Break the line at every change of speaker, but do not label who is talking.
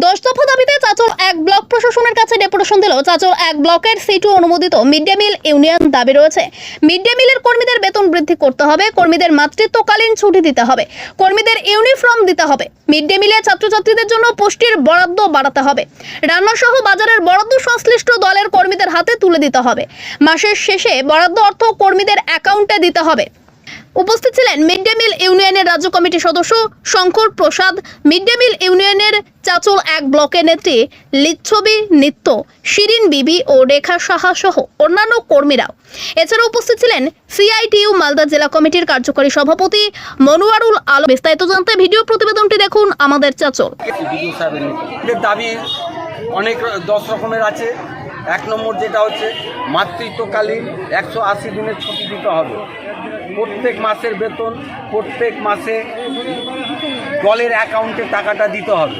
10 দফা দাবিতে চাঁচল এক ব্লক প্রশাসনের কাছে ডেপুটেশন দিল চাঁচল এক ব্লকের সিটু অনুমোদিত মিড ডে মিল ইউনিয়ন। দাবি রয়েছে মিড ডে মিলের কর্মীদের বেতন বৃদ্ধি করতে হবে, কর্মীদের মাতৃত্বকালীন ছুটি দিতে হবে, কর্মীদের ইউনিফর্ম দিতে হবে, মিড ডে মিলে ছাত্রছাত্রীদের জন্য পুষ্টির বরাদ্দ বাড়াতে হবে, রান্না সহ বাজারের বরাদ্দ সংশ্লিষ্ট দলের কর্মীদের হাতে তুলে দিতে হবে, মাসের শেষে বরাদ্দ অর্থ কর্মীদের অ্যাকাউন্টে দিতে হবে। উপস্থিত ছিলেন মিড ডে মিল ইউনিয়নের রাজ্য কমিটির সদস্য শঙ্কর প্রসাদ, মিড ডে মিল ইউনিয়নের চাঁচল এক ব্লকের নেত্রী লিচ্ছবি নিত্য, শিরিন বিবি ও রেখা সাহা সহ অন্যান্য কর্মীরা। এছাড়া উপস্থিত ছিলেন সিআইটিইউ মালদা জেলা কমিটির কার্যকরী সভাপতি মনোয়ারুল আলম। বিস্তারিত জানতে ভিডিও প্রতিবেদনটি দেখুন আমাদের চাঁচল।
দাবি অনেক 10 রকমের আছে। 1 নম্বর যেটা হচ্ছে মাতৃত্বকালীন 180 দিনের ছুটি দিতে হবে, প্রত্যেক মাসের বেতন প্রত্যেক মাসে দলের অ্যাকাউন্টে টাকাটা দিতে হবে।